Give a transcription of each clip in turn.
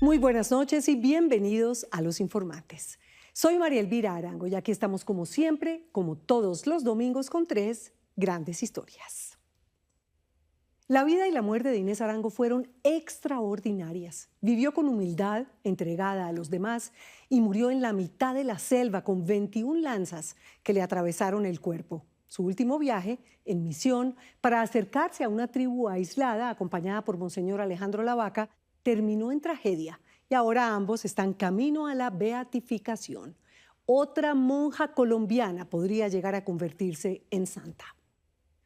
Muy buenas noches y bienvenidos a Los Informantes. Soy María Elvira Arango y aquí estamos como siempre, como todos los domingos, con tres grandes historias. La vida y la muerte de Inés Arango fueron extraordinarias. Vivió con humildad, entregada a los demás, y murió en la mitad de la selva con 21 lanzas que le atravesaron el cuerpo. Su último viaje, en misión, para acercarse a una tribu aislada, acompañada por Monseñor Alejandro Lavaca, terminó en tragedia y ahora ambos están camino a la beatificación. Otra monja colombiana podría llegar a convertirse en santa.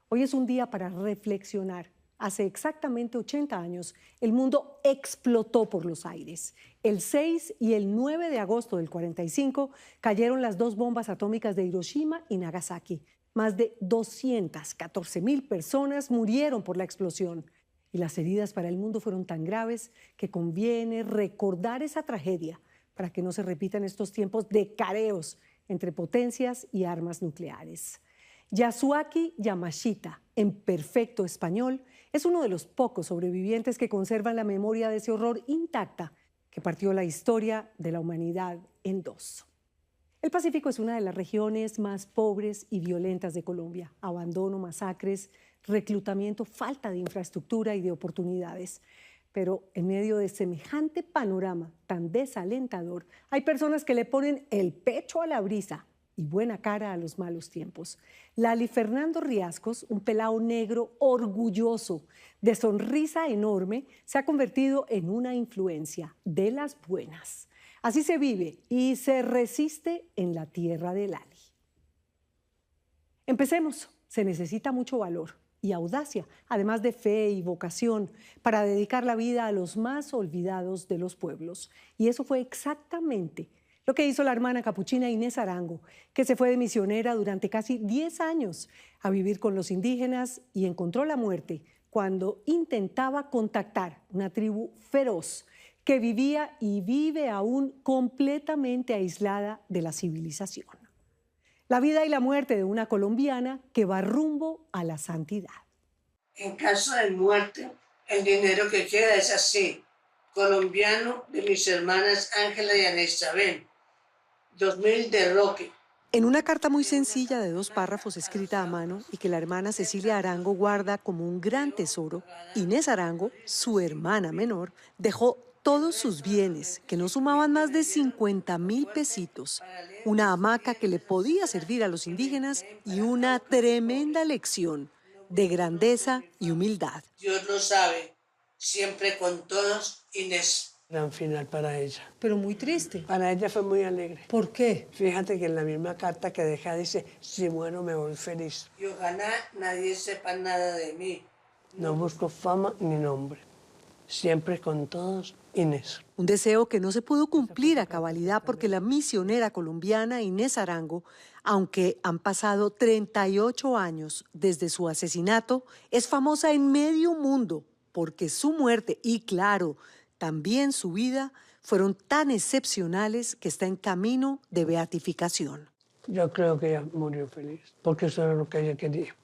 Hoy es un día para reflexionar. Hace exactamente 80 años, el mundo explotó por los aires. El 6 y el 9 de agosto del 45 cayeron las dos bombas atómicas de Hiroshima y Nagasaki. Más de 214,000 personas murieron por la explosión. Y las heridas para el mundo fueron tan graves que conviene recordar esa tragedia para que no se repitan estos tiempos de careos entre potencias y armas nucleares. Yasuaki Yamashita, en perfecto español, es uno de los pocos sobrevivientes que conservan la memoria de ese horror intacta que partió la historia de la humanidad en dos. El Pacífico es una de las regiones más pobres y violentas de Colombia. Abandono, masacres, reclutamiento, falta de infraestructura y de oportunidades. Pero en medio de semejante panorama tan desalentador, hay personas que le ponen el pecho a la brisa y buena cara a los malos tiempos. Lali Fernando Riascos, un pelao negro orgulloso, de sonrisa enorme, se ha convertido en una influencia de las buenas. Así se vive y se resiste en la tierra de Lali. Empecemos. Se necesita mucho valor y audacia, además de fe y vocación, para dedicar la vida a los más olvidados de los pueblos. Y eso fue exactamente lo que hizo la hermana capuchina Inés Arango, que se fue de misionera durante casi 10 años a vivir con los indígenas y encontró la muerte cuando intentaba contactar una tribu feroz que vivía y vive aún completamente aislada de la civilización. La vida y la muerte de una colombiana que va rumbo a la santidad. En caso de muerte, el dinero que queda es así: colombiano de mis hermanas Ángela y Ana Isabel, 2.000 de Roque. En una carta muy sencilla de 2 párrafos escrita a mano y que la hermana Cecilia Arango guarda como un gran tesoro, Inés Arango, su hermana menor, dejó todos sus bienes, que no sumaban más de 50,000 pesitos, una hamaca que le podía servir a los indígenas y una tremenda lección de grandeza y humildad. Dios lo sabe, siempre con todos, Inés. Gran final para ella. Pero muy triste. Para ella fue muy alegre. ¿Por qué? Fíjate que en la misma carta que deja dice: si muero me voy feliz. Y ojalá nadie sepa nada de mí. No busco fama ni nombre. Siempre con todos, Inés. Un deseo que no se pudo cumplir a cabalidad porque la misionera colombiana Inés Arango, aunque han pasado 38 años desde su asesinato, es famosa en medio mundo porque su muerte y, claro, también su vida fueron tan excepcionales que está en camino de beatificación. Yo creo que ella murió feliz, porque eso era lo que ella quería,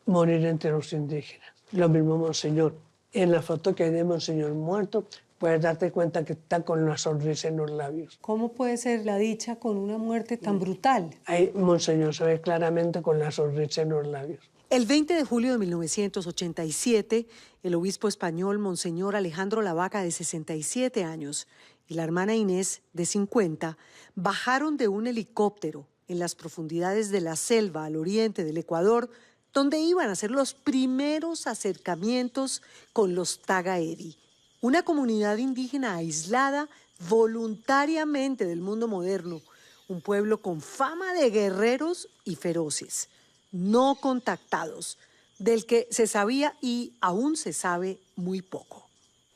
morir entre los indígenas. Lo mismo Monseñor. En la foto que hay de Monseñor muerto, puedes darte cuenta que está con una sonrisa en los labios. ¿Cómo puede ser la dicha con una muerte tan brutal? Ahí Monseñor se ve claramente con la sonrisa en los labios. El 20 de julio de 1987, el obispo español Monseñor Alejandro Lavaca, de 67 años, y la hermana Inés, de 50, bajaron de un helicóptero en las profundidades de la selva al oriente del Ecuador, donde iban a hacer los primeros acercamientos con los Tagaeri, una comunidad indígena aislada voluntariamente del mundo moderno, un pueblo con fama de guerreros y feroces, no contactados, del que se sabía y aún se sabe muy poco.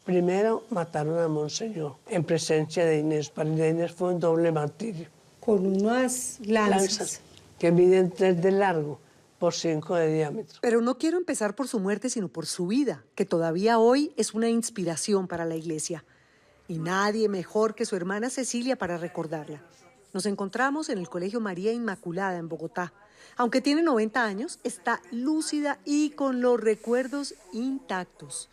Primero mataron a Monseñor en presencia de Inés. Para Inés fue un doble martirio. Con unas lanzas que miden 3 de largo por 5 de diámetro. Pero no quiero empezar por su muerte, sino por su vida, que todavía hoy es una inspiración para la iglesia. Y nadie mejor que su hermana Cecilia para recordarla. Nos encontramos en el Colegio María Inmaculada en Bogotá. Aunque tiene 90 años, está lúcida y con los recuerdos intactos.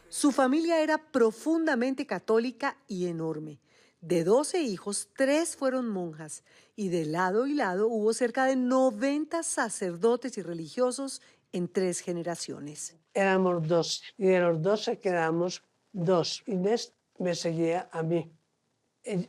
Su familia era profundamente católica y enorme. De 12 hijos, 3 fueron monjas y de lado y lado hubo cerca de 90 sacerdotes y religiosos en 3 generaciones. Éramos 12 y de los 12 quedamos 2. Inés me seguía a mí.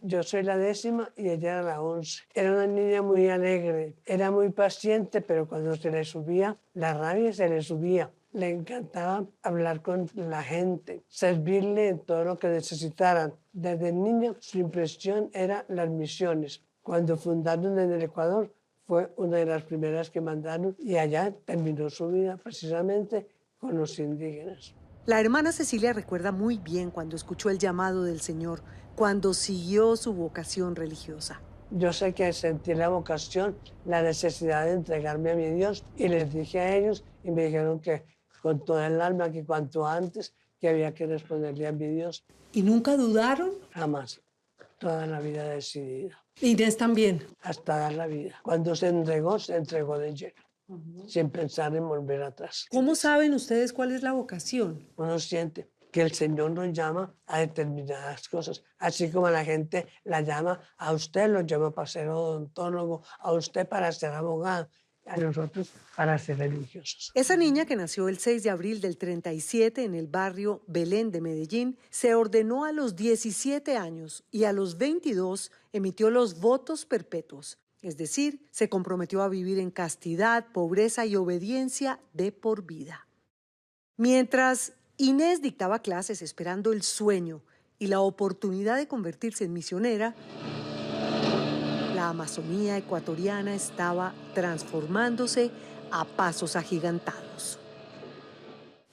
Yo soy la 10ª y ella era la 11. Era una niña muy alegre, era muy paciente, pero cuando se le subía la rabia se le subía. Le encantaba hablar con la gente, servirle en todo lo que necesitaran. Desde niña su impresión era las misiones. Cuando fundaron en el Ecuador fue una de las primeras que mandaron y allá terminó su vida precisamente con los indígenas. La hermana Cecilia recuerda muy bien cuando escuchó el llamado del Señor, cuando siguió su vocación religiosa. Yo sé que sentí la vocación, la necesidad de entregarme a mi Dios y les dije a ellos y me dijeron que con toda el alma, que cuanto antes, que había que responderle a mi Dios. ¿Y nunca dudaron? Jamás. Toda la vida decidida. Inés también. Hasta dar la vida. Cuando se entregó de lleno. Sin pensar en volver atrás. ¿Cómo saben ustedes cuál es la vocación? Uno siente que el Señor nos llama a determinadas cosas, así como la gente la llama a usted, lo llama para ser odontólogo, a usted para ser abogado, a nosotros para ser religiosos. Esa niña que nació el 6 de abril del 37 en el barrio Belén de Medellín se ordenó a los 17 años y a los 22 emitió los votos perpetuos. Es decir, se comprometió a vivir en castidad, pobreza y obediencia de por vida. Mientras Inés dictaba clases esperando el sueño y la oportunidad de convertirse en misionera, la Amazonía ecuatoriana estaba transformándose a pasos agigantados.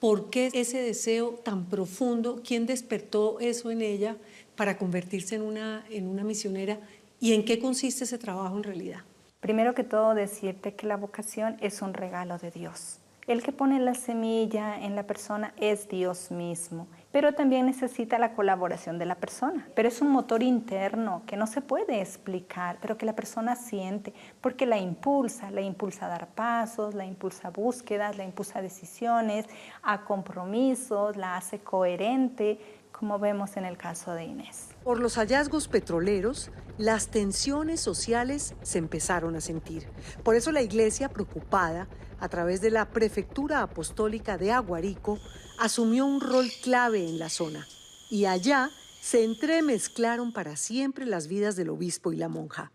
¿Por qué ese deseo tan profundo? ¿Quién despertó eso en ella para convertirse en una misionera? ¿Y en qué consiste ese trabajo en realidad? Primero que todo, decirte que la vocación es un regalo de Dios. El que pone la semilla en la persona es Dios mismo, pero también necesita la colaboración de la persona. Pero es un motor interno que no se puede explicar, pero que la persona siente, porque la impulsa a dar pasos, la impulsa a búsquedas, la impulsa a decisiones, a compromisos, la hace coherente, como vemos en el caso de Inés. Por los hallazgos petroleros, las tensiones sociales se empezaron a sentir. Por eso la Iglesia, preocupada, a través de la Prefectura Apostólica de Aguarico, asumió un rol clave en la zona. Y allá se entremezclaron para siempre las vidas del obispo y la monja.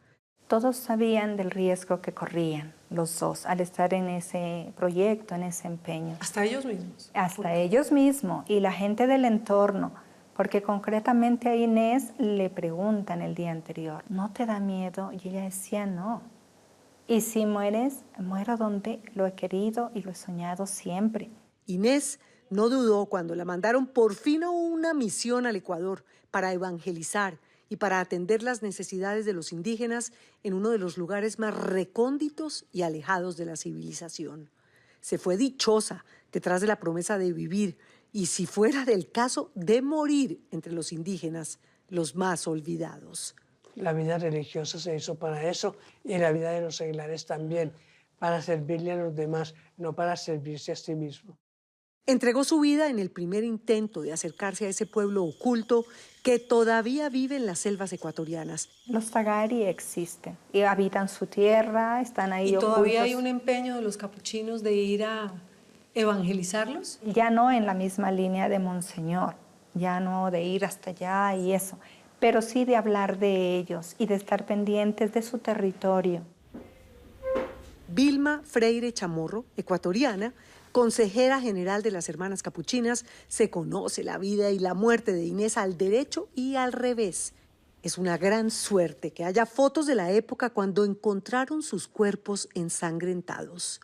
Todos sabían del riesgo que corrían los dos al estar en ese proyecto, en ese empeño. ¿Hasta ellos mismos? Hasta ellos mismos y la gente del entorno. Porque concretamente a Inés le preguntan el día anterior, ¿no te da miedo? Y ella decía, no. Y si mueres, muero donde lo he querido y lo he soñado siempre. Inés no dudó cuando la mandaron por fin a una misión al Ecuador para evangelizar y para atender las necesidades de los indígenas en uno de los lugares más recónditos y alejados de la civilización. Se fue dichosa detrás de la promesa de vivir y, si fuera del caso, de morir entre los indígenas, los más olvidados. La vida religiosa se hizo para eso y la vida de los seglares también, para servirle a los demás, no para servirse a sí mismo. Entregó su vida en el primer intento de acercarse a ese pueblo oculto que todavía vive en las selvas ecuatorianas. Los Tagari existen y habitan su tierra, están ahí ocultos. ¿Y todavía hay ocultos. un empeño de los capuchinos de ir a evangelizarlos? Ya no en la misma línea de Monseñor, ya no de ir hasta allá y eso, pero sí de hablar de ellos y de estar pendientes de su territorio. Vilma Freire Chamorro, ecuatoriana, consejera general de las Hermanas Capuchinas, se conoce la vida y la muerte de Inés al derecho y al revés. Es una gran suerte que haya fotos de la época cuando encontraron sus cuerpos ensangrentados.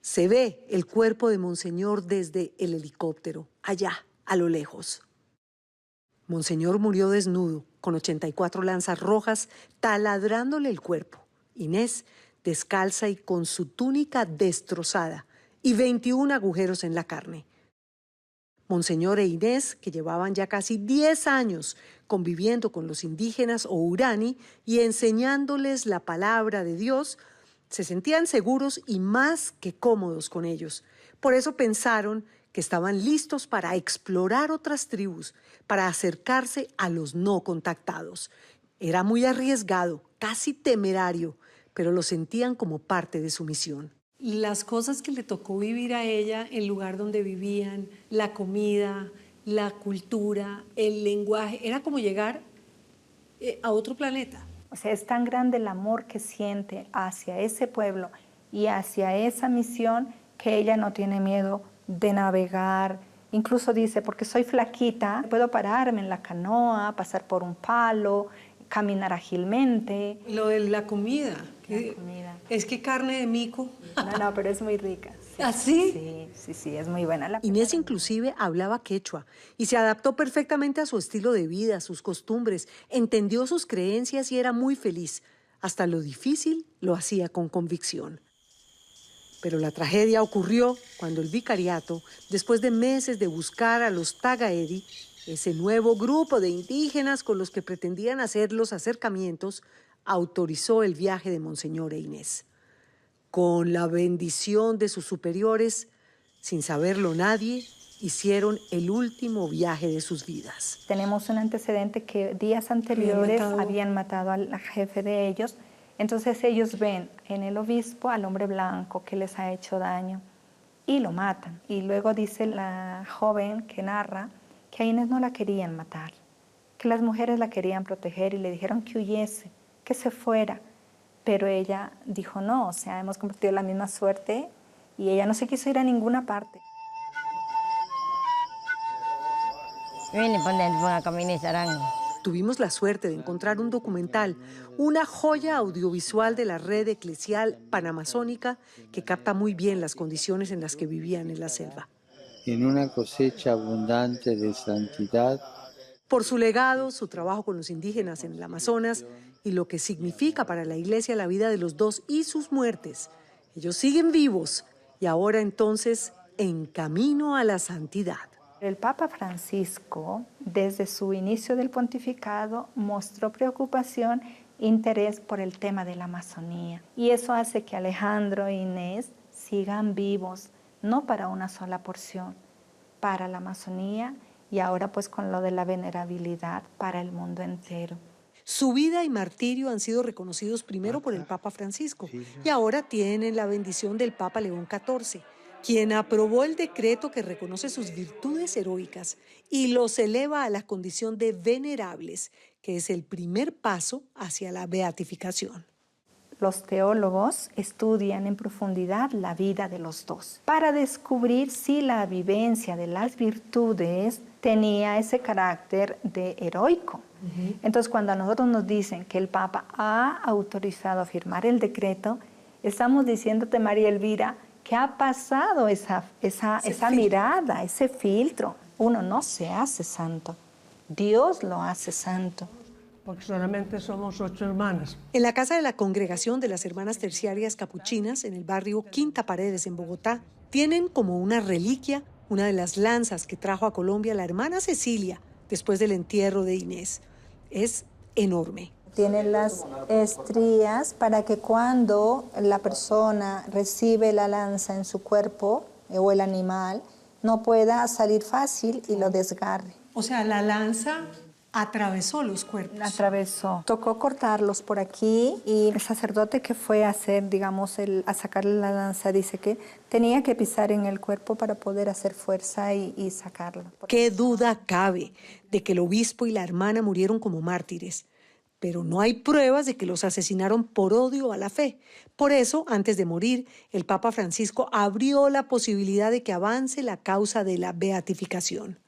Se ve el cuerpo de Monseñor desde el helicóptero, allá, a lo lejos. Monseñor murió desnudo, con 84 lanzas rojas taladrándole el cuerpo. Inés, descalza y con su túnica destrozada, y 21 agujeros en la carne. Monseñor e Inés, que llevaban ya casi 10 años conviviendo con los indígenas o urani y enseñándoles la palabra de Dios, se sentían seguros y más que cómodos con ellos. Por eso pensaron que estaban listos para explorar otras tribus, para acercarse a los no contactados. Era muy arriesgado, casi temerario, pero lo sentían como parte de su misión. Las cosas que le tocó vivir a ella, el lugar donde vivían, la comida, la cultura, el lenguaje, era como llegar a otro planeta. O sea, es tan grande el amor que siente hacia ese pueblo y hacia esa misión que ella no tiene miedo de navegar. Incluso dice, porque soy flaquita, puedo pararme en la canoa, pasar por un palo, caminar ágilmente. Lo de la comida. La comida. Es que carne de mico. No, pero es muy rica. Sí. ¿Ah, sí? Sí, es muy buena. Inés inclusive hablaba quechua y se adaptó perfectamente a su estilo de vida, a sus costumbres, entendió sus creencias y era muy feliz. Hasta lo difícil lo hacía con convicción. Pero la tragedia ocurrió cuando el vicariato, después de meses de buscar a los Tagaeri, ese nuevo grupo de indígenas con los que pretendían hacer los acercamientos, autorizó el viaje de Monseñor e Inés. Con la bendición de sus superiores, sin saberlo nadie, hicieron el último viaje de sus vidas. Tenemos un antecedente que días anteriores habían matado al jefe de ellos. Entonces ellos ven en el obispo al hombre blanco que les ha hecho daño y lo matan. Y luego dice la joven que narra que a Inés no la querían matar, que las mujeres la querían proteger y le dijeron que huyese, que se fuera. Pero ella dijo no, o sea, hemos compartido la misma suerte y ella no se quiso ir a ninguna parte. Tuvimos la suerte de encontrar un documental, una joya audiovisual de la red eclesial panamazónica que capta muy bien las condiciones en las que vivían en la selva. En una cosecha abundante de santidad. Por su legado, su trabajo con los indígenas en el Amazonas y lo que significa para la Iglesia la vida de los dos y sus muertes. Ellos siguen vivos y ahora entonces en camino a la santidad. El Papa Francisco, desde su inicio del pontificado, mostró preocupación e interés por el tema de la Amazonía. Y eso hace que Alejandro e Inés sigan vivos, no para una sola porción, para la Amazonía y ahora pues con lo de la venerabilidad para el mundo entero. Su vida y martirio han sido reconocidos primero por el Papa Francisco y ahora tienen la bendición del Papa León XIV, quien aprobó el decreto que reconoce sus virtudes heroicas y los eleva a la condición de venerables, que es el primer paso hacia la beatificación. Los teólogos estudian en profundidad la vida de los dos para descubrir si la vivencia de las virtudes tenía ese carácter de heroico. Entonces, cuando a nosotros nos dicen que el Papa ha autorizado a firmar el decreto, estamos diciéndote, María Elvira, que ha pasado esa mirada, ese filtro. Uno no se hace santo, Dios lo hace santo. Porque solamente somos 8 hermanas. En la casa de la congregación de las Hermanas Terciarias Capuchinas, en el barrio Quinta Paredes, en Bogotá, tienen como una reliquia una de las lanzas que trajo a Colombia la hermana Cecilia después del entierro de Inés. Es enorme. Tiene las estrías para que cuando la persona recibe la lanza en su cuerpo o el animal, no pueda salir fácil y lo desgarre. O sea, la lanza atravesó los cuerpos. Atravesó. Tocó cortarlos por aquí y el sacerdote que fue a hacer, digamos, a sacarle la lanza, dice que tenía que pisar en el cuerpo para poder hacer fuerza y sacarla. ¿Qué duda cabe de que el obispo y la hermana murieron como mártires? Pero no hay pruebas de que los asesinaron por odio a la fe. Por eso, antes de morir, el Papa Francisco abrió la posibilidad de que avance la causa de la beatificación.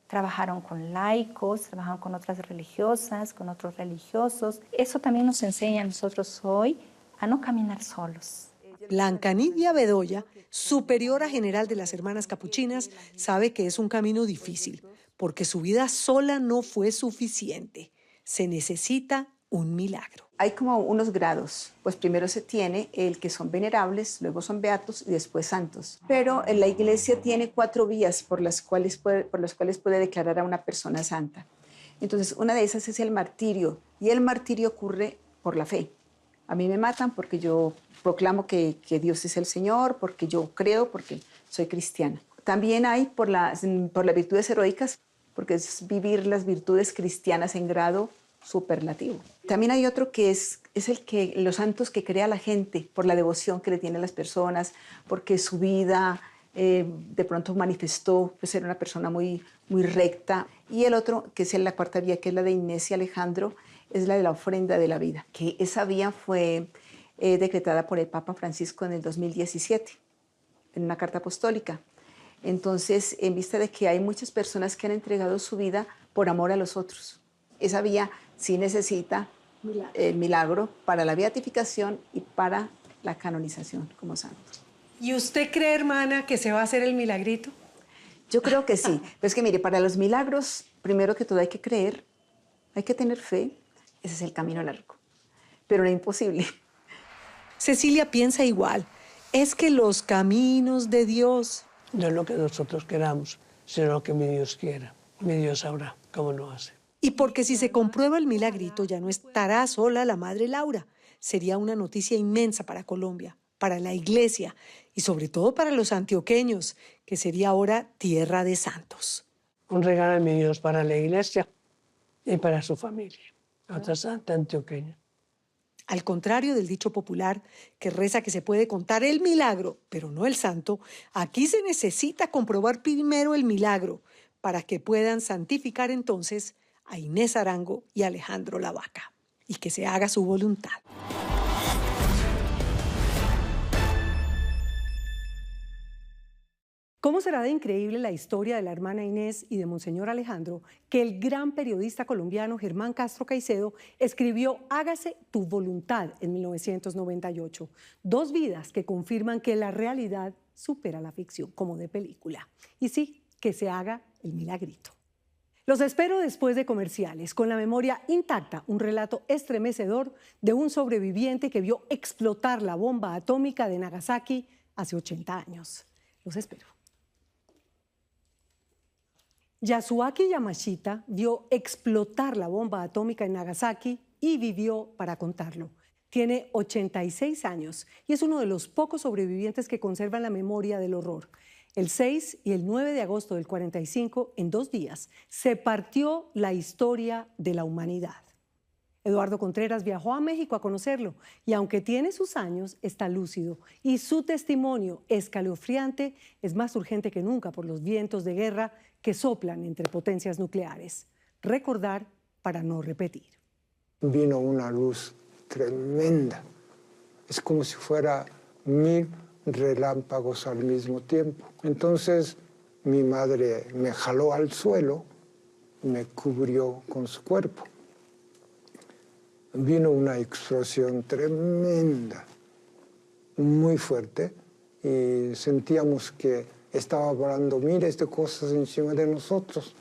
Trabajaron con laicos, trabajaron con otras religiosas, con otros religiosos. Eso también nos enseña a nosotros hoy a no caminar solos. Blanca Nidia Bedoya, superiora general de las Hermanas Capuchinas, sabe que es un camino difícil, porque su vida sola no fue suficiente. Se necesita un milagro. Hay como unos grados, pues primero se tiene el que son venerables, luego son beatos y después santos. Pero en la iglesia tiene 4 vías por las cuales puede declarar a una persona santa. Entonces, una de esas es el martirio, y el martirio ocurre por la fe. A mí me matan porque yo proclamo que Dios es el Señor, porque yo creo, porque soy cristiana. También hay por las virtudes heroicas, porque es vivir las virtudes cristianas en grado superlativo. También hay otro que es los santos que crea la gente por la devoción que le tiene a las personas, porque su vida de pronto manifestó ser una persona muy, muy recta. Y el otro, que es la cuarta vía, que es la de Inés y Alejandro, es la de la ofrenda de la vida, que esa vía fue decretada por el Papa Francisco en el 2017, en una carta apostólica. Entonces, en vista de que hay muchas personas que han entregado su vida por amor a los otros, esa vía sí necesita el milagro para la beatificación y para la canonización como santo. ¿Y usted cree, hermana, que se va a hacer el milagrito? Yo creo que sí. Pero es que, mire, para los milagros, primero que todo hay que creer, hay que tener fe. Ese es el camino largo, pero no imposible. Cecilia piensa igual. Es que los caminos de Dios... No es lo que nosotros queramos, sino lo que mi Dios quiera. Mi Dios sabrá cómo lo hace. Y porque si se comprueba el milagrito, ya no estará sola la Madre Laura. Sería una noticia inmensa para Colombia, para la Iglesia y sobre todo para los antioqueños, que sería ahora tierra de santos. Un regalo de mi Dios para la Iglesia y para su familia, otra santa antioqueña. Al contrario del dicho popular que reza que se puede contar el milagro, pero no el santo, aquí se necesita comprobar primero el milagro para que puedan santificar entonces a Inés Arango y Alejandro Lavaca, y que se haga su voluntad. ¿Cómo será de increíble la historia de la hermana Inés y de Monseñor Alejandro que el gran periodista colombiano Germán Castro Caicedo escribió Hágase tu voluntad en 1998? Dos vidas que confirman que la realidad supera la ficción, como de película. Y sí, que se haga el milagrito. Los espero después de comerciales, con la memoria intacta, un relato estremecedor de un sobreviviente que vio explotar la bomba atómica de Nagasaki hace 80 años. Los espero. Yasuaki Yamashita vio explotar la bomba atómica en Nagasaki y vivió para contarlo. Tiene 86 años y es uno de los pocos sobrevivientes que conservan la memoria del horror. El 6 y el 9 de agosto del 45, en 2 días, se partió la historia de la humanidad. Eduardo Contreras viajó a México a conocerlo y aunque tiene sus años, está lúcido y su testimonio escalofriante es más urgente que nunca por los vientos de guerra que soplan entre potencias nucleares. Recordar para no repetir. Vino una luz tremenda. Es como si fuera 1000 relámpagos al mismo tiempo. Entonces mi madre me jaló al suelo, me cubrió con su cuerpo. Vino una explosión tremenda, muy fuerte, y sentíamos que estaba volando miles de cosas encima de nosotros.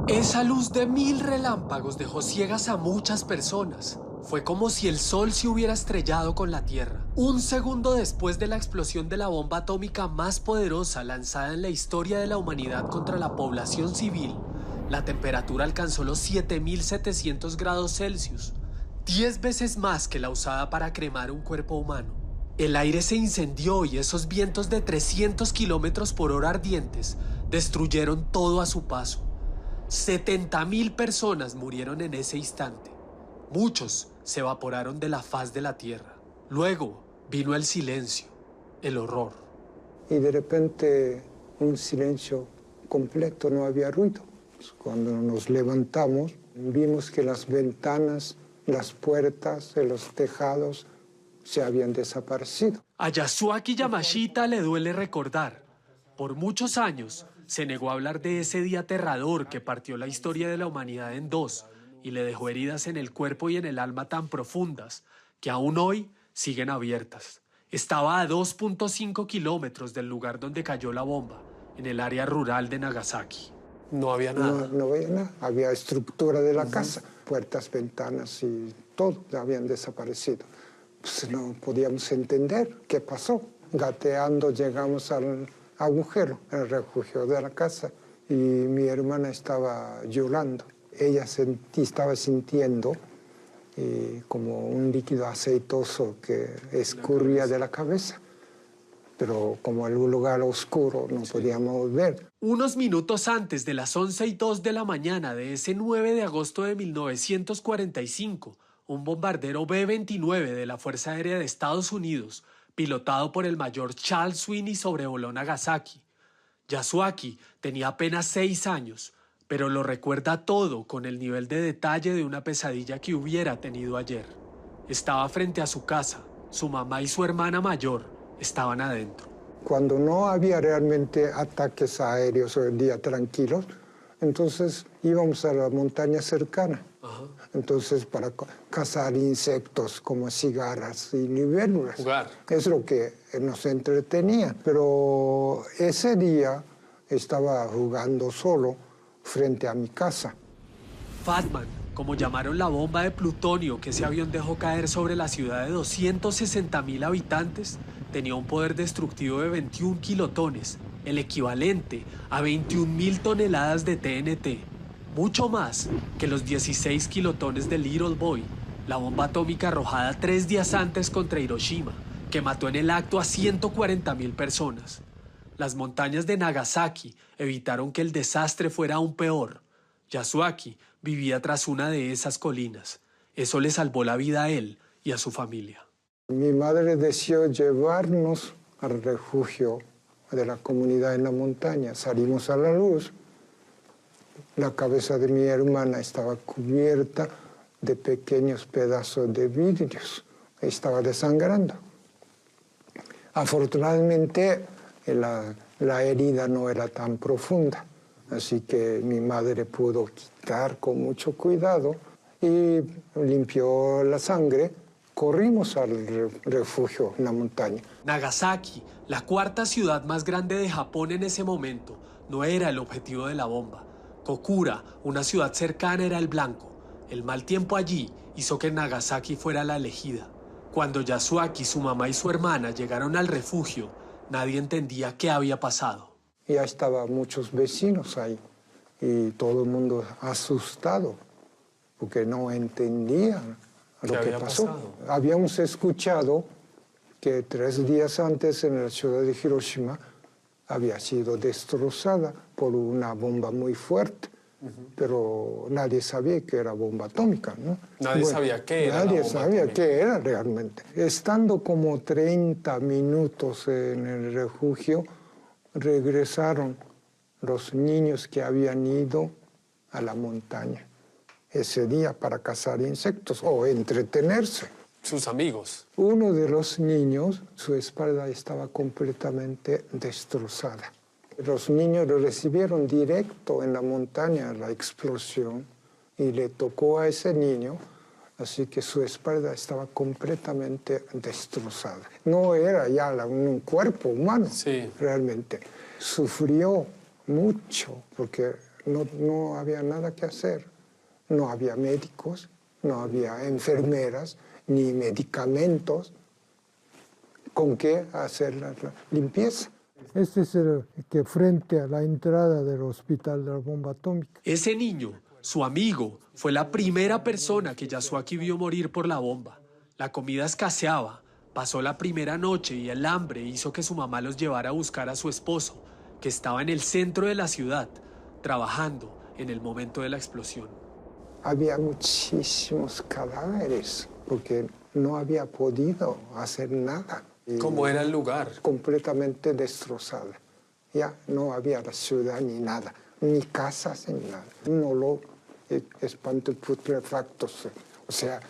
Esa luz de 1000 relámpagos dejó ciegas a muchas personas. Fue como si el sol se hubiera estrellado con la tierra. Un segundo después de la explosión de la bomba atómica más poderosa lanzada en la historia de la humanidad contra la población civil, la temperatura alcanzó los 7700 grados Celsius, 10 veces más que la usada para cremar un cuerpo humano. El aire se incendió y esos vientos de 300 kilómetros por hora ardientes destruyeron todo a su paso. 70.000 personas murieron en ese instante. Muchos se evaporaron de la faz de la tierra. Luego vino el silencio, el horror. Y de repente un silencio completo, no había ruido. Cuando nos levantamos, vimos que las ventanas, las puertas de los tejados se habían desaparecido. A Yasuaki Yamashita le duele recordar. Por muchos años se negó a hablar de ese día aterrador que partió la historia de la humanidad en dos y le dejó heridas en el cuerpo y en el alma tan profundas que aún hoy siguen abiertas. Estaba a 2.5 kilómetros del lugar donde cayó la bomba, en el área rural de Nagasaki. No había nada. No había nada. Había estructura de la casa, puertas, ventanas y todo habían desaparecido. Pues no podíamos entender qué pasó. Gateando llegamos al agujero, el refugio de la casa, y mi hermana estaba llorando. Ella estaba sintiendo como un líquido aceitoso que escurría de la cabeza. pero como era un lugar oscuro no podíamos ver. Unos minutos antes de las 11:02 de la mañana de ese 9 de agosto de 1945, un bombardero B-29 de la Fuerza Aérea de Estados Unidos, pilotado por el mayor Charles Sweeney, sobrevoló Nagasaki. Yasuaki tenía apenas 6 años, pero lo recuerda todo con el nivel de detalle de una pesadilla que hubiera tenido ayer. Estaba frente a su casa, su mamá y su hermana mayor estaban adentro. Cuando no había realmente ataques aéreos o día tranquilos, entonces íbamos a la montaña cercana. Entonces para cazar insectos como cigarras y libélulas. Jugar. Es lo que nos entretenía. Pero ese día estaba jugando solo frente a mi casa. Fatman, como llamaron la bomba de plutonio que ese avión dejó caer sobre la ciudad de 260.000 habitantes, tenía un poder destructivo de 21 kilotones, el equivalente a 21.000 toneladas de TNT, mucho más que los 16 kilotones de Little Boy, la bomba atómica arrojada 3 días antes contra Hiroshima, que mató en el acto a 140.000 personas. Las montañas de Nagasaki evitaron que el desastre fuera aún peor. Yasuaki vivía tras una de esas colinas. Eso le salvó la vida a él y a su familia. Mi madre decidió llevarnos al refugio de la comunidad en la montaña. Salimos a la luz. La cabeza de mi hermana estaba cubierta de pequeños pedazos de vidrios. Estaba desangrando. Afortunadamente, la herida no era tan profunda, así que mi madre pudo quitar con mucho cuidado y limpió la sangre. Corrimos al refugio en la montaña. Nagasaki, la cuarta ciudad más grande de Japón en ese momento, no era el objetivo de la bomba. Kokura, una ciudad cercana, era el blanco. El mal tiempo allí hizo que Nagasaki fuera la elegida. Cuando Yasuaki, su mamá y su hermana llegaron al refugio, nadie entendía qué había pasado. Ya estaban muchos vecinos ahí y todo el mundo asustado porque no entendían lo que pasó. Habíamos escuchado que 3 días antes en la ciudad de Hiroshima había sido destrozada por una bomba muy fuerte, pero nadie sabía que era bomba atómica, ¿no? Nadie sabía qué era. Nadie sabía qué era realmente. Estando como 30 minutos en el refugio, regresaron los niños que habían ido a la montaña ese día para cazar insectos o entretenerse. Sus amigos. Uno de los niños, su espalda estaba completamente destrozada. Los niños lo recibieron directo en la montaña, la explosión, y le tocó a ese niño, así que su espalda estaba completamente destrozada. No era ya un cuerpo humano, realmente. Sufrió mucho porque no había nada que hacer. No había médicos, no había enfermeras, ni medicamentos con qué hacer la limpieza. Este es el que frente a la entrada del hospital de la bomba atómica. Ese niño, su amigo, fue la primera persona que Yasuaki vio morir por la bomba. La comida escaseaba, pasó la primera noche y el hambre hizo que su mamá los llevara a buscar a su esposo, que estaba en el centro de la ciudad, trabajando en el momento de la explosión. Había muchísimos cadáveres porque no había podido hacer nada. ¿Cómo era el lugar? Completamente destrozada. Ya no había la ciudad ni nada, ni casas ni nada. Un olor espanto putrefactos, o sea,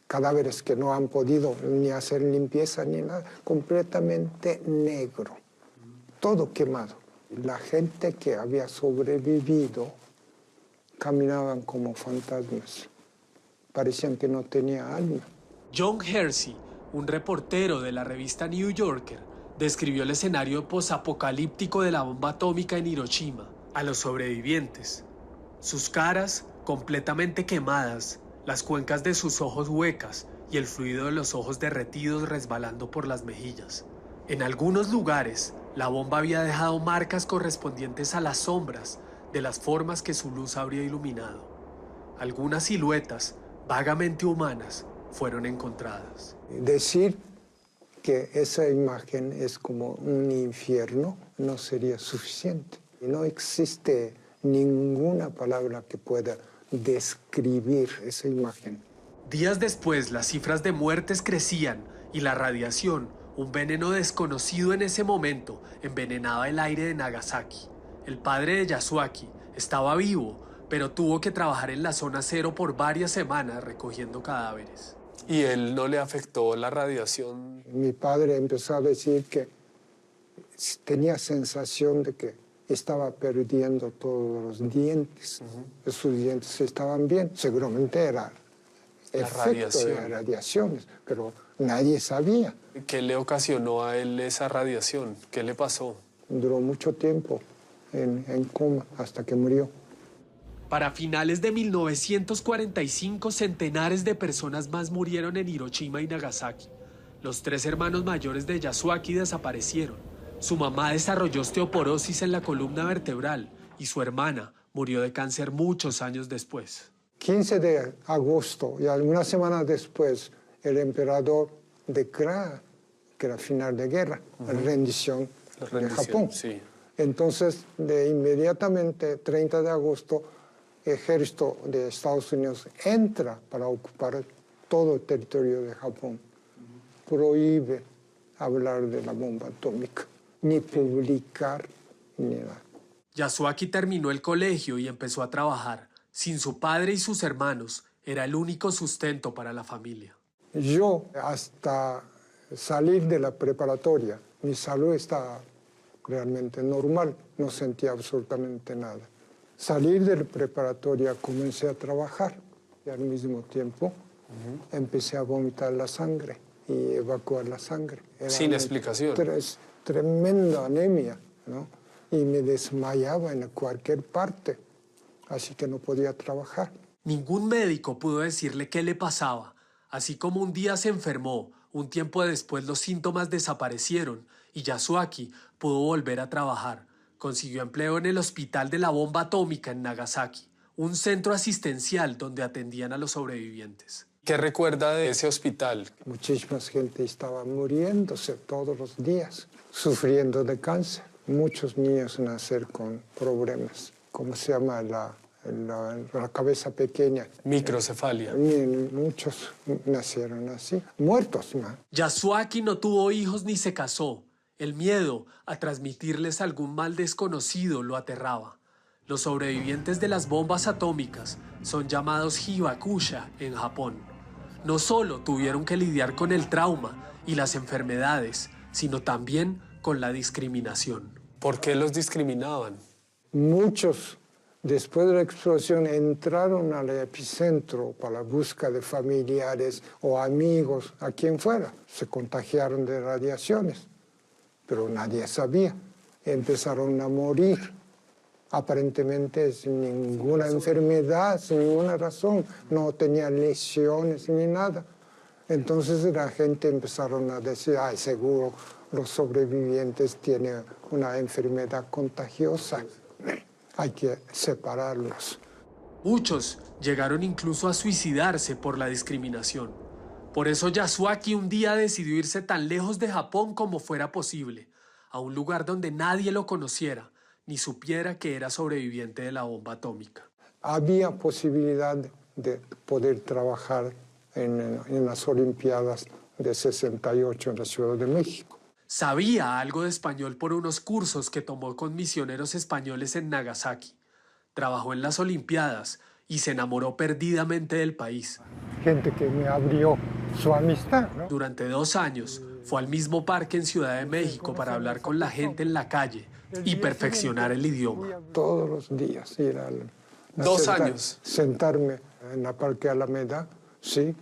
cadáveres que no han podido ni hacer limpieza ni nada, completamente negro, todo quemado. La gente que había sobrevivido caminaban como fantasmas, parecían que no tenía alma. John Hersey, un reportero de la revista New Yorker, describió el escenario posapocalíptico de la bomba atómica en Hiroshima a los sobrevivientes. Sus caras completamente quemadas, las cuencas de sus ojos huecas y el fluido de los ojos derretidos resbalando por las mejillas. En algunos lugares, la bomba había dejado marcas correspondientes a las sombras de las formas que su luz habría iluminado. Algunas siluetas vagamente humanas fueron encontradas. Decir que esa imagen es como un infierno, no sería suficiente. No existe ninguna palabra que pueda describir esa imagen. Días después, las cifras de muertes crecían y la radiación, un veneno desconocido en ese momento, envenenaba el aire de Nagasaki. El padre de Yasuaki estaba vivo, pero tuvo que trabajar en la zona cero por varias semanas recogiendo cadáveres. ¿Y él no le afectó la radiación? Mi padre empezó a decir que tenía sensación de que estaba perdiendo todos los dientes. Sus dientes estaban bien. Seguramente era efecto de radiaciones, pero nadie sabía. ¿Qué le ocasionó a él esa radiación? ¿Qué le pasó? Duró mucho tiempo en coma hasta que murió. Para finales de 1945, centenares de personas más murieron en Hiroshima y Nagasaki. Los 3 hermanos mayores de Yasuaki desaparecieron. Su mamá desarrolló osteoporosis en la columna vertebral y su hermana murió de cáncer muchos años después. 15 de agosto y algunas semanas después, el emperador declara que era final de guerra, la rendición de Japón. Sí. Entonces, inmediatamente, 30 de agosto, el ejército de Estados Unidos entra para ocupar todo el territorio de Japón. Prohíbe hablar de la bomba atómica, ni publicar, ni nada. Yasuaki terminó el colegio y empezó a trabajar. Sin su padre y sus hermanos, era el único sustento para la familia. Yo, hasta salir de la preparatoria, mi salud estaba realmente normal, no sentía absolutamente nada. Salir de la preparatoria comencé a trabajar y al mismo tiempo empecé a vomitar la sangre y evacuar la sangre. Era sin explicación. Tremenda anemia, ¿no? Y me desmayaba en cualquier parte, así que no podía trabajar. Ningún médico pudo decirle qué le pasaba. Así como un día se enfermó, un tiempo después los síntomas desaparecieron y Yasuaki pudo volver a trabajar. Consiguió empleo en el Hospital de la Bomba Atómica en Nagasaki, un centro asistencial donde atendían a los sobrevivientes. ¿Qué recuerda de ese hospital? Muchísima gente estaba muriéndose todos los días, sufriendo de cáncer. Muchos niños nacieron con problemas, ¿cómo se llama? La cabeza pequeña. Microcefalia. Muchos nacieron así, muertos, ¿no? Yasuaki no tuvo hijos ni se casó. El miedo a transmitirles algún mal desconocido lo aterraba. Los sobrevivientes de las bombas atómicas son llamados hibakusha en Japón. No solo tuvieron que lidiar con el trauma y las enfermedades, sino también con la discriminación. ¿Por qué los discriminaban? Muchos, después de la explosión, entraron al epicentro para la búsqueda de familiares o amigos, a quien fuera. Se contagiaron de radiaciones, pero nadie sabía. Empezaron a morir, aparentemente sin ninguna enfermedad, sin ninguna razón. No tenían lesiones ni nada. Entonces la gente empezaron a decir, ay, seguro los sobrevivientes tienen una enfermedad contagiosa. Hay que separarlos. Muchos llegaron incluso a suicidarse por la discriminación. Por eso Yasuaki un día decidió irse tan lejos de Japón como fuera posible, a un lugar donde nadie lo conociera, ni supiera que era sobreviviente de la bomba atómica. Había posibilidad de poder trabajar en las Olimpiadas de 68 en la Ciudad de México. Sabía algo de español por unos cursos que tomó con misioneros españoles en Nagasaki. Trabajó en las Olimpiadas y se enamoró perdidamente del país. Gente que me abrió su amistad, ¿no? Durante 2 años fue al mismo parque en Ciudad de México para hablar con la gente en la calle y perfeccionar el idioma. Todos los días ir a 2 años. Sentarme en la Parque Alameda, sí,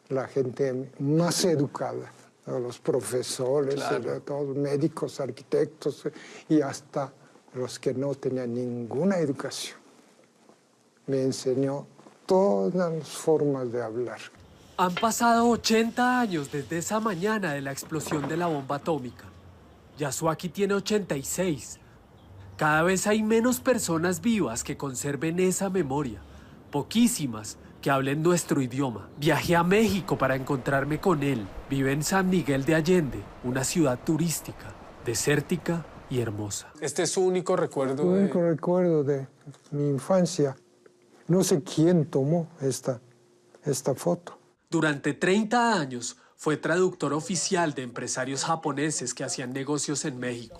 la gente más educada. Los profesores, claro. Todos médicos, arquitectos y hasta los que no tenían ninguna educación. Me enseñó todas las formas de hablar. Han pasado 80 años desde esa mañana de la explosión de la bomba atómica. Yasuaki tiene 86. Cada vez hay menos personas vivas que conserven esa memoria, poquísimas que hablen nuestro idioma. Viajé a México para encontrarme con él. Vive en San Miguel de Allende, una ciudad turística, desértica y hermosa. Este es su único recuerdo. El único recuerdo de mi infancia. No sé quién tomó esta foto. Durante 30 años fue traductor oficial de empresarios japoneses que hacían negocios en México.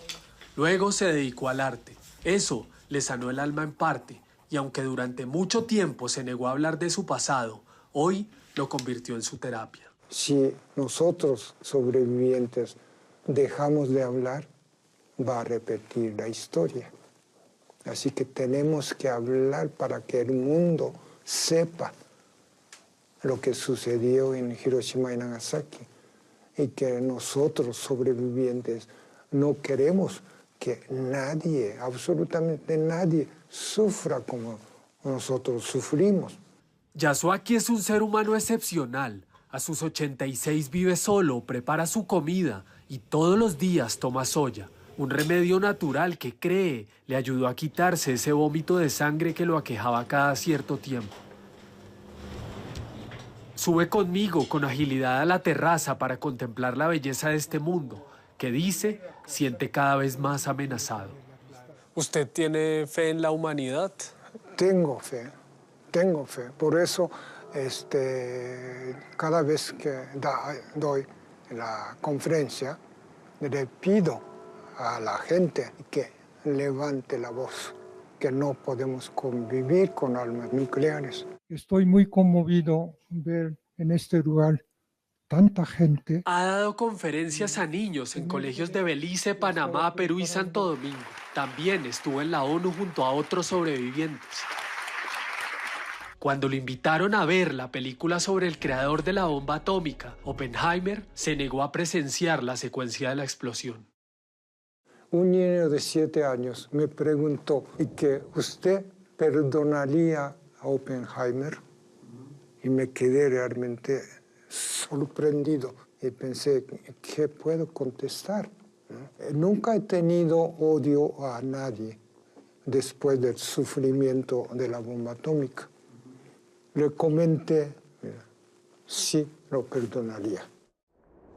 Luego se dedicó al arte. Eso le sanó el alma en parte, y aunque durante mucho tiempo se negó a hablar de su pasado, hoy lo convirtió en su terapia. Si nosotros, sobrevivientes, dejamos de hablar, va a repetir la historia. Así que tenemos que hablar para que el mundo sepa lo que sucedió en Hiroshima y Nagasaki, y que nosotros, sobrevivientes, no queremos que nadie, absolutamente nadie, sufra como nosotros sufrimos. Yasuaki es un ser humano excepcional. A sus 86 vive solo, prepara su comida y todos los días toma soya, un remedio natural que cree le ayudó a quitarse ese vómito de sangre que lo aquejaba cada cierto tiempo. Sube conmigo con agilidad a la terraza para contemplar la belleza de este mundo, que dice siente cada vez más amenazado. ¿Usted tiene fe en la humanidad? Tengo fe. Por eso, cada vez que doy la conferencia, le pido a la gente que levante la voz, que no podemos convivir con armas nucleares. Estoy muy conmovido ver en este lugar tanta gente. Ha dado conferencias a niños en colegios de Belice, Panamá, Perú y Santo Domingo. También estuvo en la ONU junto a otros sobrevivientes. Cuando lo invitaron a ver la película sobre el creador de la bomba atómica, Oppenheimer se negó a presenciar la secuencia de la explosión. Un niño de 7 años me preguntó, ¿y que usted perdonaría a Oppenheimer? Y me quedé realmente sorprendido y pensé, ¿qué puedo contestar? Nunca he tenido odio a nadie después del sufrimiento de la bomba atómica. Le comenté, sí, lo perdonaría.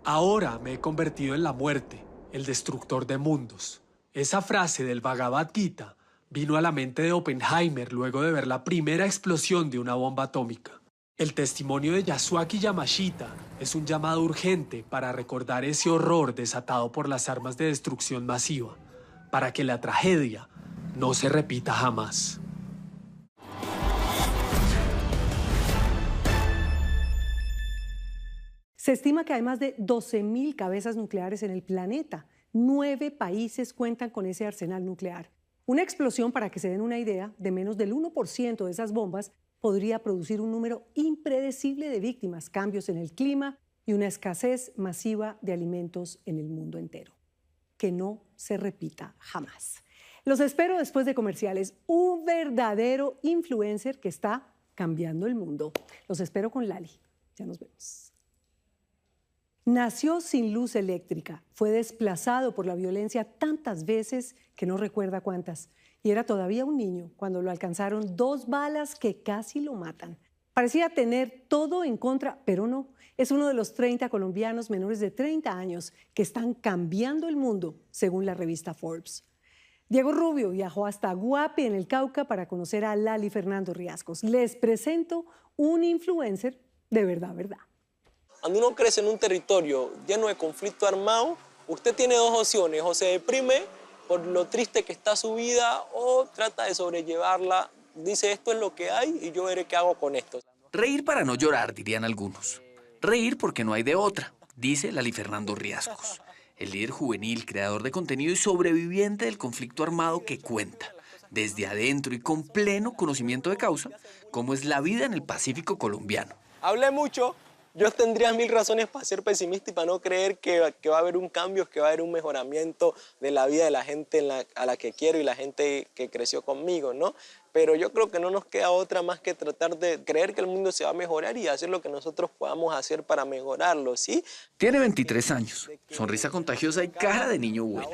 Ahora me he convertido en la muerte, el destructor de mundos. Esa frase del Bhagavad Gita vino a la mente de Oppenheimer luego de ver la primera explosión de una bomba atómica. El testimonio de Yasuaki Yamashita es un llamado urgente para recordar ese horror desatado por las armas de destrucción masiva, para que la tragedia no se repita jamás. Se estima que hay más de 12.000 cabezas nucleares en el planeta. 9 países cuentan con ese arsenal nuclear. Una explosión, para que se den una idea, de menos del 1% de esas bombas podría producir un número impredecible de víctimas, cambios en el clima y una escasez masiva de alimentos en el mundo entero. Que no se repita jamás. Los espero después de comerciales. Un verdadero influencer que está cambiando el mundo. Los espero con Lali. Ya nos vemos. Nació sin luz eléctrica, fue desplazado por la violencia tantas veces que no recuerda cuántas, y era todavía un niño cuando lo alcanzaron 2 balas que casi lo matan. Parecía tener todo en contra, pero no. Es uno de los 30 colombianos menores de 30 años que están cambiando el mundo, según la revista Forbes. Diego Rubio viajó hasta Guape, en el Cauca, para conocer a Lali Fernando Riascos. Les presento un influencer de verdad, verdad. Cuando uno crece en un territorio lleno de conflicto armado, usted tiene 2 opciones: o se deprime por lo triste que está su vida, o trata de sobrellevarla. Dice, esto es lo que hay y yo veré qué hago con esto. Reír para no llorar, dirían algunos. Reír porque no hay de otra, dice Lali Fernando Riascos, el líder juvenil, creador de contenido y sobreviviente del conflicto armado que cuenta, desde adentro y con pleno conocimiento de causa, cómo es la vida en el Pacífico colombiano. Hablé mucho. Yo tendría 1000 razones para ser pesimista y para no creer que va a haber un cambio, que va a haber un mejoramiento de la vida de la gente a la que quiero y la gente que creció conmigo, ¿no? Pero yo creo que no nos queda otra más que tratar de creer que el mundo se va a mejorar y hacer lo que nosotros podamos hacer para mejorarlo, ¿sí? Tiene 23 años, sonrisa contagiosa y cara de niño bueno.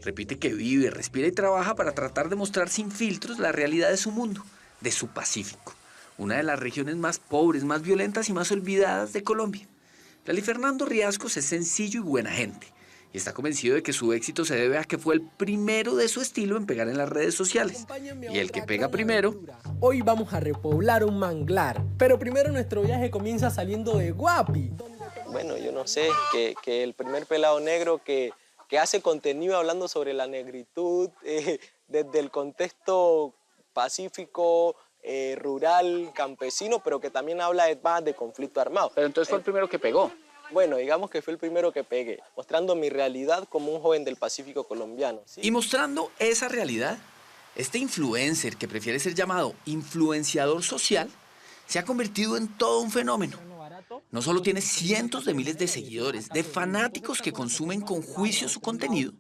Repite que vive, respira y trabaja para tratar de mostrar sin filtros la realidad de su mundo, de su Pacífico. una de las regiones más pobres, más violentas y más olvidadas de Colombia. Lali Fernando Riascos es sencillo y buena gente, y está convencido de que su éxito se debe a que fue el primero de su estilo en pegar en las redes sociales. Y el que pega primero... Hoy vamos a repoblar un manglar, pero primero nuestro viaje comienza saliendo de Guapi. Bueno, yo no sé, que el primer pelado negro que hace contenido hablando sobre la negritud, desde el contexto pacífico, rural, campesino, pero que también habla más de conflicto armado. Pero entonces fue el primero que pegó. Bueno, digamos que fue el primero que pegué, mostrando mi realidad como un joven del Pacífico colombiano, ¿sí? Y mostrando esa realidad, este influencer, que prefiere ser llamado influenciador social, se ha convertido en todo un fenómeno. No solo tiene cientos de miles de seguidores, de fanáticos que consumen con juicio su contenido,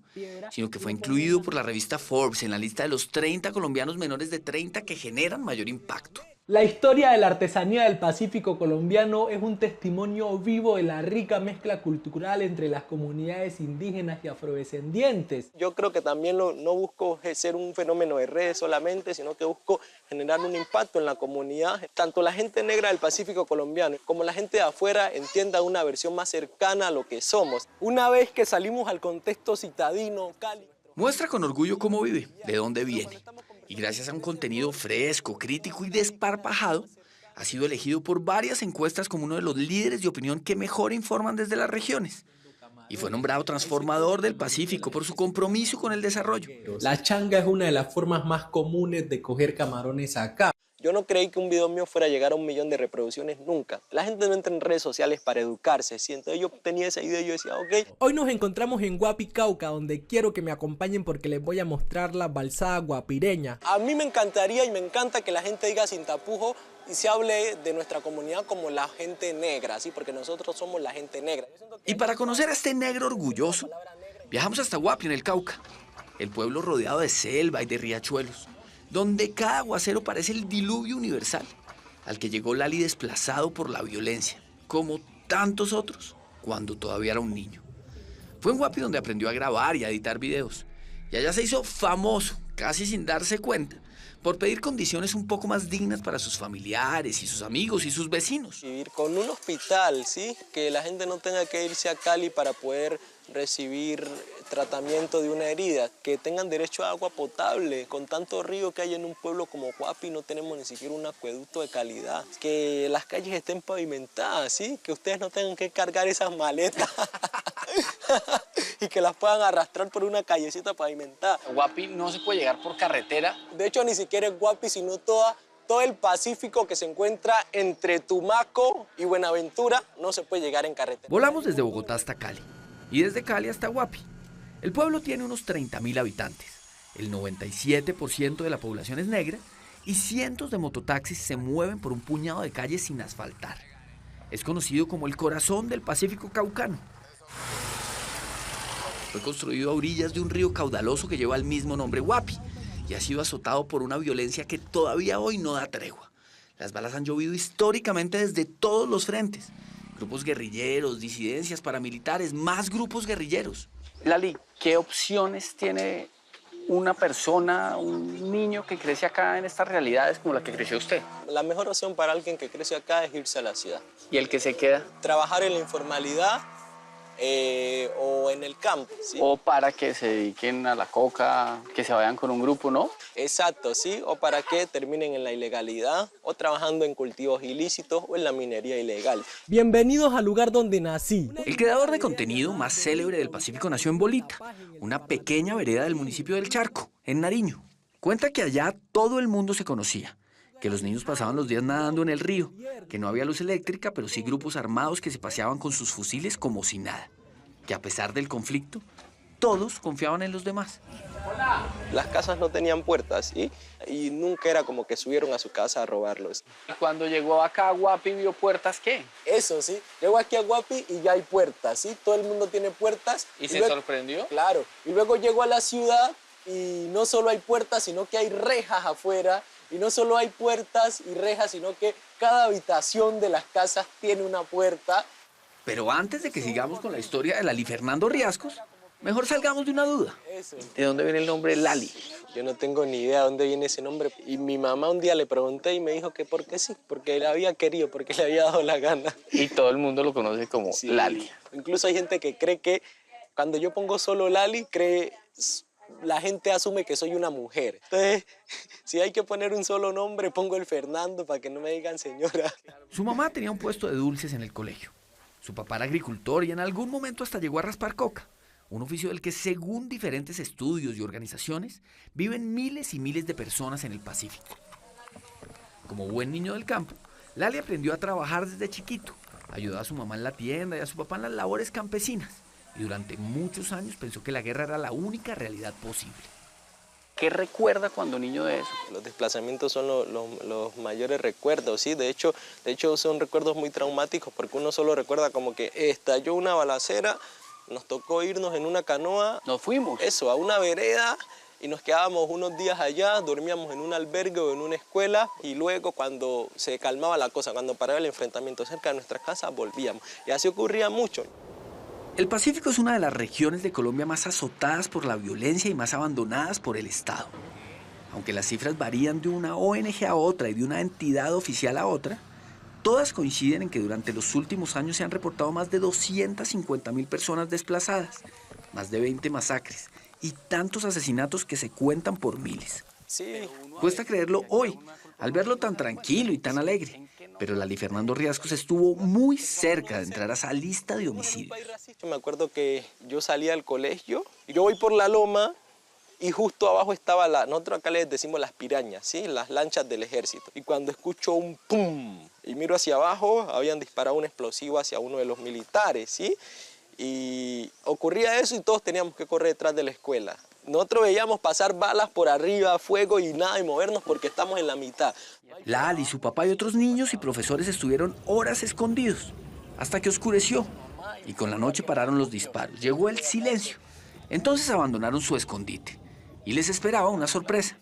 sino que fue incluido por la revista Forbes en la lista de los 30 colombianos menores de 30 que generan mayor impacto. La historia de la artesanía del Pacífico colombiano es un testimonio vivo de la rica mezcla cultural entre las comunidades indígenas y afrodescendientes. Yo creo que también no busco ser un fenómeno de redes solamente, sino que busco generar un impacto en la comunidad. Tanto la gente negra del Pacífico colombiano como la gente de afuera entienda una versión más cercana a lo que somos. Una vez que salimos al contexto citadino, Cali... Muestra con orgullo cómo vive, de dónde viene. Y gracias a un contenido fresco, crítico y desparpajado, ha sido elegido por varias encuestas como uno de los líderes de opinión que mejor informan desde las regiones. Y fue nombrado transformador del Pacífico por su compromiso con el desarrollo. La changa es una de las formas más comunes de coger camarones acá. Yo no creí que un video mío fuera a llegar a 1 millón de reproducciones nunca. La gente no entra en redes sociales para educarse, ¿sí? Entonces yo tenía esa idea y yo decía, ok. Hoy nos encontramos en Guapi, Cauca, donde quiero que me acompañen porque les voy a mostrar la balsada guapireña. A mí me encantaría y me encanta que la gente diga sin tapujo y se hable de nuestra comunidad como la gente negra, ¿sí? Porque nosotros somos la gente negra. Y para conocer a este negro orgulloso, viajamos hasta Guapi, en el Cauca, el pueblo rodeado de selva y de riachuelos, donde cada aguacero parece el diluvio universal, al que llegó Lali desplazado por la violencia, como tantos otros, cuando todavía era un niño. Fue en Guapi donde aprendió a grabar y a editar videos, y allá se hizo famoso, casi sin darse cuenta, por pedir condiciones un poco más dignas para sus familiares y sus amigos y sus vecinos. Vivir con un hospital, ¿sí? Que la gente no tenga que irse a Cali para poder recibir tratamiento de una herida, que tengan derecho a agua potable. Con tanto río que hay en un pueblo como Guapi no tenemos ni siquiera un acueducto de calidad, que las calles estén pavimentadas, ¿sí? Que ustedes no tengan que cargar esas maletas y que las puedan arrastrar por una callecita pavimentada. Guapi no se puede llegar por carretera. De hecho, ni siquiera es Guapi, sino todo el Pacífico que se encuentra entre Tumaco y Buenaventura no se puede llegar en carretera. Volamos desde Bogotá hasta Cali y desde Cali hasta Guapi. El pueblo tiene unos 30.000 habitantes. El 97% de la población es negra y cientos de mototaxis se mueven por un puñado de calles sin asfaltar. Es conocido como el corazón del Pacífico caucano. Fue construido a orillas de un río caudaloso que lleva el mismo nombre, Guapi, y ha sido azotado por una violencia que todavía hoy no da tregua. Las balas han llovido históricamente desde todos los frentes. Grupos guerrilleros, disidencias, paramilitares, más grupos guerrilleros. Lali, ¿qué opciones tiene una persona, un niño que crece acá en estas realidades como la que creció usted? La mejor opción para alguien que crece acá es irse a la ciudad. ¿Y el que se queda? Trabajar en la informalidad o en el campo, ¿sí? O para que se dediquen a la coca, que se vayan con un grupo, ¿no? Exacto, sí, o para que terminen en la ilegalidad, o trabajando en cultivos ilícitos o en la minería ilegal. Bienvenidos al lugar donde nací. El creador de contenido más célebre del Pacífico nació en Bolita, una pequeña vereda del municipio del Charco, en Nariño. Cuenta que allá todo el mundo se conocía, que los niños pasaban los días nadando en el río, que no había luz eléctrica, pero sí grupos armados que se paseaban con sus fusiles como si nada, que a pesar del conflicto, todos confiaban en los demás. Las casas no tenían puertas, ¿sí? Y nunca era como que subieron a su casa a robarlos. ¿Y cuando llegó acá a Guapi vio puertas qué? Eso, sí. Llego aquí a Guapi y ya hay puertas, ¿sí? Todo el mundo tiene puertas. ¿Y se sorprendió? Claro. Y luego llego a la ciudad y no solo hay puertas, sino que hay rejas afuera. Y no solo hay puertas y rejas, sino que cada habitación de las casas tiene una puerta. Pero antes de que sigamos con la historia de Lali Fernando Riascos, Mejor salgamos de una duda. ¿De dónde viene el nombre Lali? Yo no tengo ni idea de dónde viene ese nombre. Y mi mamá un día le pregunté y me dijo que porque sí, porque él había querido, porque le había dado la gana. Y todo el mundo lo conoce como Lali. Incluso hay gente que cree que cuando yo pongo solo Lali, la gente asume que soy una mujer. Entonces, si hay que poner un solo nombre, pongo el Fernando para que no me digan señora. Su mamá tenía un puesto de dulces en el colegio. Su papá era agricultor y en algún momento hasta llegó a raspar coca. Un oficio del que, según diferentes estudios y organizaciones, viven miles y miles de personas en el Pacífico. Como buen niño del campo, Lali aprendió a trabajar desde chiquito. Ayudó a su mamá en la tienda y a su papá en las labores campesinas. Y durante muchos años pensó que la guerra era la única realidad posible. ¿Qué recuerda cuando niño de eso? Los desplazamientos son los mayores recuerdos, ¿sí? De hecho son recuerdos muy traumáticos porque uno solo recuerda como que estalló una balacera, nos tocó irnos en una canoa. Nos fuimos. Eso, a una vereda y nos quedábamos unos días allá, dormíamos en un albergue o en una escuela y luego cuando se calmaba la cosa, cuando paraba el enfrentamiento cerca de nuestras casas, volvíamos. Y así ocurría mucho. El Pacífico es una de las regiones de Colombia más azotadas por la violencia y más abandonadas por el Estado. Aunque las cifras varían de una ONG a otra y de una entidad oficial a otra, todas coinciden en que durante los últimos años se han reportado más de 250.000 personas desplazadas, más de 20 masacres y tantos asesinatos que se cuentan por miles. Sí. Cuesta creerlo hoy, al verlo tan tranquilo y tan alegre, pero Lali Fernando Riascos estuvo muy cerca de entrar a esa lista de homicidios. Yo me acuerdo que yo salía del colegio y yo voy por la loma y justo abajo estaba nosotros acá les decimos las pirañas, ¿sí? Las lanchas del ejército. Y cuando escucho un pum y miro hacia abajo, habían disparado un explosivo hacia uno de los militares, ¿sí? Y ocurría eso y todos teníamos que correr detrás de la escuela. Nosotros veíamos pasar balas por arriba, fuego y nada de movernos porque estamos en la mitad. Lali, su papá y otros niños y profesores estuvieron horas escondidos, hasta que oscureció. Y con la noche pararon los disparos, llegó el silencio. Entonces abandonaron su escondite. Y les esperaba una sorpresa.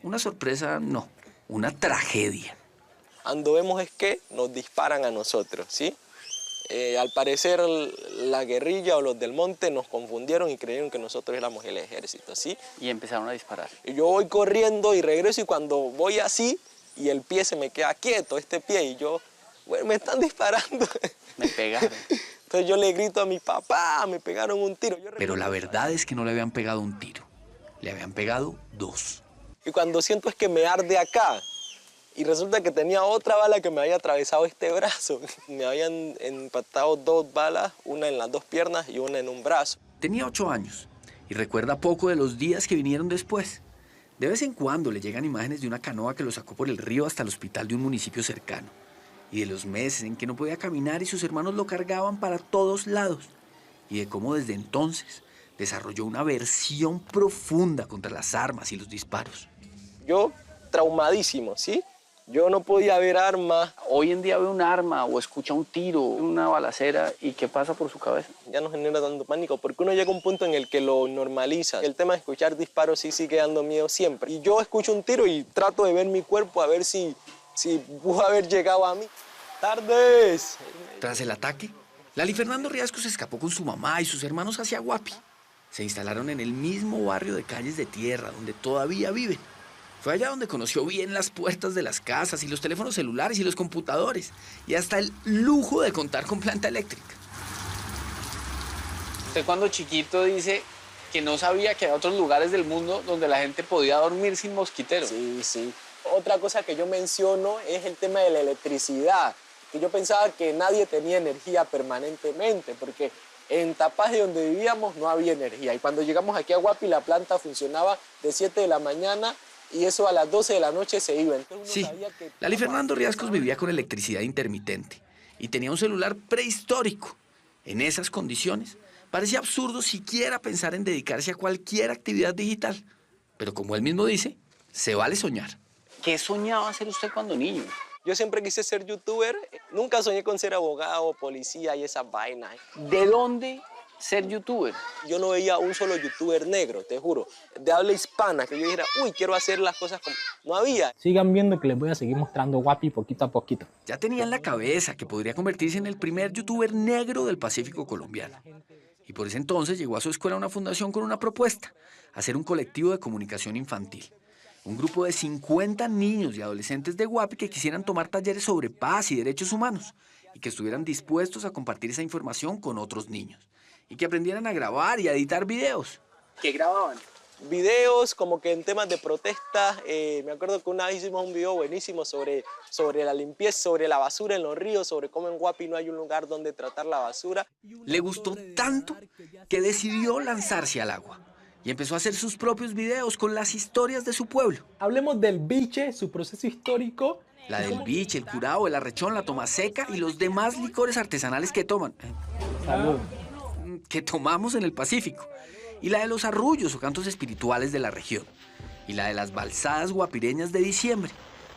Una sorpresa no, una tragedia. Cuando vemos es que nos disparan a nosotros, ¿sí? Al parecer la guerrilla o los del monte nos confundieron y creyeron que nosotros éramos el ejército, ¿sí? Y empezaron a disparar. Y yo voy corriendo y regreso y cuando voy así y el pie se me queda quieto, este pie, y yo, bueno, me están disparando. Me pegaron. Entonces yo le grito a mi papá, me pegaron un tiro. Pero la verdad es que no le habían pegado un tiro, le habían pegado 2. Y cuando siento es que me arde acá. Y resulta que tenía otra bala que me había atravesado este brazo. Me habían impactado 2 balas, una en las 2 piernas y una en un brazo. Tenía 8 años y recuerda poco de los días que vinieron después. De vez en cuando le llegan imágenes de una canoa que lo sacó por el río hasta el hospital de un municipio cercano. Y de los meses en que no podía caminar y sus hermanos lo cargaban para todos lados. Y de cómo desde entonces desarrolló una aversión profunda contra las armas y los disparos. Yo traumadísimo, ¿sí? Yo no podía ver armas. Hoy en día ve un arma o escucha un tiro, una balacera, ¿y qué pasa por su cabeza? Ya no genera tanto pánico, porque uno llega a un punto en el que lo normaliza. El tema de escuchar disparos sí sigue dando miedo siempre. Y yo escucho un tiro y trato de ver mi cuerpo a ver si pudo haber llegado a mí. ¡Tardes! Tras el ataque, Lali Fernando Riascos se escapó con su mamá y sus hermanos hacia Guapi. Se instalaron en el mismo barrio de calles de tierra donde todavía viven. Fue allá donde conoció bien las puertas de las casas y los teléfonos celulares y los computadores y hasta el lujo de contar con planta eléctrica. Usted cuando chiquito dice que no sabía que había otros lugares del mundo donde la gente podía dormir sin mosquitero. Sí, sí. Otra cosa que yo menciono es el tema de la electricidad. Que yo pensaba que nadie tenía energía permanentemente porque en Tapaje, donde vivíamos, no había energía. Y cuando llegamos aquí a Guapi, la planta funcionaba de 7 de la mañana y eso a las 12 de la noche se iba. Sí, Lali Fernando Riascos vivía con electricidad intermitente y tenía un celular prehistórico. En esas condiciones, parecía absurdo siquiera pensar en dedicarse a cualquier actividad digital. Pero como él mismo dice, se vale soñar. ¿Qué soñaba hacer usted cuando niño? Yo siempre quise ser youtuber, nunca soñé con ser abogado, policía y esas vainas. ¿De dónde ser youtuber? Yo no veía un solo youtuber negro, te juro, de habla hispana, que yo dijera, uy, quiero hacer las cosas como... No había. Sigan viendo que les voy a seguir mostrando Guapi poquito a poquito. Ya tenía en la cabeza que podría convertirse en el primer youtuber negro del Pacífico colombiano. Y por ese entonces llegó a su escuela una fundación con una propuesta: hacer un colectivo de comunicación infantil. Un grupo de 50 niños y adolescentes de Guapi que quisieran tomar talleres sobre paz y derechos humanos y que estuvieran dispuestos a compartir esa información con otros niños y que aprendieran a grabar y a editar videos. ¿Qué grababan? Videos como que en temas de protesta. Me acuerdo que una vez hicimos un video buenísimo sobre la limpieza, sobre la basura en los ríos, sobre cómo en Guapi no hay un lugar donde tratar la basura. Le gustó tanto que decidió lanzarse al agua y empezó a hacer sus propios videos con las historias de su pueblo. Hablemos del biche, su proceso histórico. La del biche, el curao, el arrechón, la toma seca y los demás licores artesanales que toman. Salud. Que tomamos en el Pacífico. Y la de los arrullos o cantos espirituales de la región. Y la de las balsadas guapireñas de diciembre,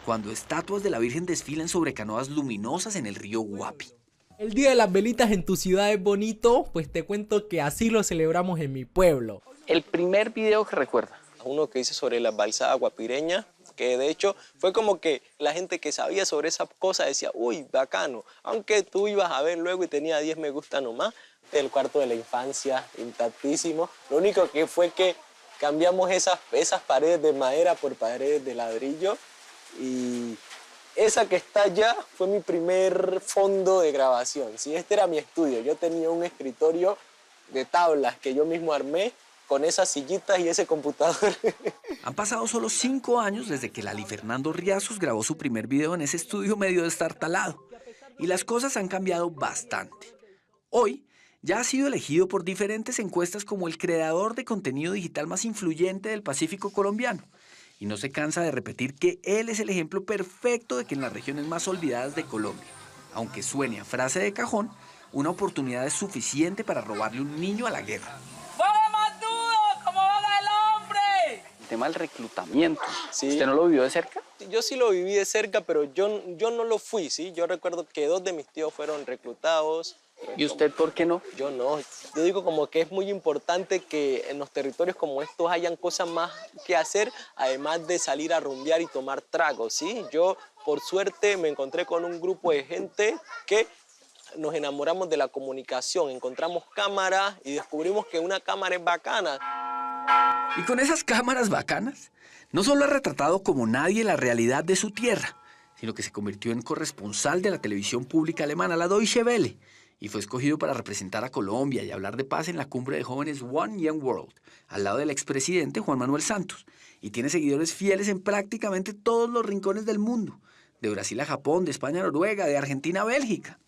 cuando estatuas de la Virgen desfilan sobre canoas luminosas en el río Guapi. El Día de las Velitas en tu ciudad es bonito, pues te cuento que así lo celebramos en mi pueblo. El primer video que recuerda. Uno que hice sobre las balsadas guapireñas, que de hecho fue como que la gente que sabía sobre esa cosa decía, uy, bacano. Aunque tú ibas a ver luego y tenía 10 me gusta nomás. El cuarto de la infancia, intactísimo. Lo único que fue que cambiamos esas paredes de madera por paredes de ladrillo. Y esa que está allá fue mi primer fondo de grabación. ¿Sí? Este era mi estudio. Yo tenía un escritorio de tablas que yo mismo armé con esas sillitas y ese computador. Han pasado solo 5 años desde que Lali Fernando Riascos grabó su primer video en ese estudio medio destartalado. Y las cosas han cambiado bastante. Hoy ya ha sido elegido por diferentes encuestas como el creador de contenido digital más influyente del Pacífico colombiano. Y no se cansa de repetir que él es el ejemplo perfecto de que en las regiones más olvidadas de Colombia, aunque suene a frase de cajón, una oportunidad es suficiente para robarle un niño a la guerra. El tema del reclutamiento. Sí. ¿Usted no lo vivió de cerca? Yo sí lo viví de cerca, pero yo no lo fui, ¿sí? Yo recuerdo que 2 de mis tíos fueron reclutados. ¿Y usted por qué no? Yo no. Yo digo como que es muy importante que en los territorios como estos hayan cosas más que hacer, además de salir a rumbear y tomar tragos, ¿sí? Yo, por suerte, me encontré con un grupo de gente que nos enamoramos de la comunicación, encontramos cámaras y descubrimos que una cámara es bacana. Y con esas cámaras bacanas, no solo ha retratado como nadie la realidad de su tierra, sino que se convirtió en corresponsal de la televisión pública alemana, la Deutsche Welle, y fue escogido para representar a Colombia y hablar de paz en la cumbre de jóvenes One Young World, al lado del expresidente Juan Manuel Santos, y tiene seguidores fieles en prácticamente todos los rincones del mundo, de Brasil a Japón, de España a Noruega, de Argentina a Bélgica.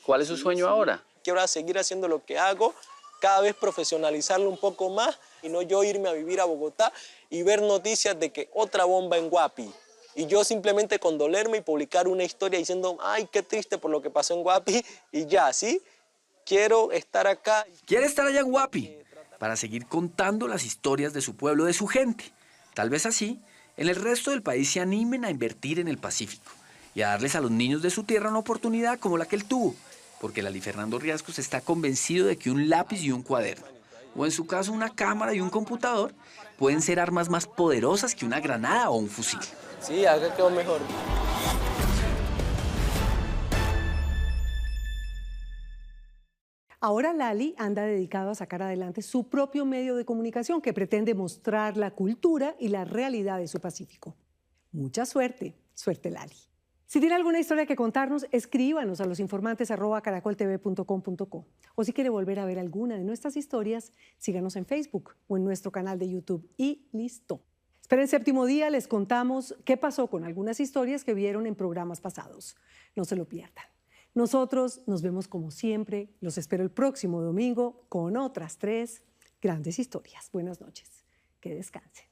¿Cuál es su sueño ahora? Quiero seguir haciendo lo que hago, cada vez profesionalizarlo un poco más y no yo irme a vivir a Bogotá y ver noticias de que otra bomba en Guapi. Y yo simplemente condolerme y publicar una historia diciendo, ay, qué triste por lo que pasó en Guapi y ya, ¿sí? Quiero estar acá. Quiere estar allá en Guapi para seguir contando las historias de su pueblo, de su gente. Tal vez así, en el resto del país se animen a invertir en el Pacífico y a darles a los niños de su tierra una oportunidad como la que él tuvo, porque Lali Fernando Riascos está convencido de que un lápiz y un cuaderno, o en su caso una cámara y un computador, pueden ser armas más poderosas que una granada o un fusil. Sí, acá quedó mejor. Ahora Lali anda dedicado a sacar adelante su propio medio de comunicación que pretende mostrar la cultura y la realidad de su Pacífico. Mucha suerte, suerte Lali. Si tiene alguna historia que contarnos, escríbanos a losinformantes@caracoltv.com.co. O si quiere volver a ver alguna de nuestras historias, síganos en Facebook o en nuestro canal de YouTube. Y listo. Esperen Séptimo Día, les contamos qué pasó con algunas historias que vieron en programas pasados. No se lo pierdan. Nosotros nos vemos como siempre. Los espero el próximo domingo con otras 3 grandes historias. Buenas noches. Que descansen.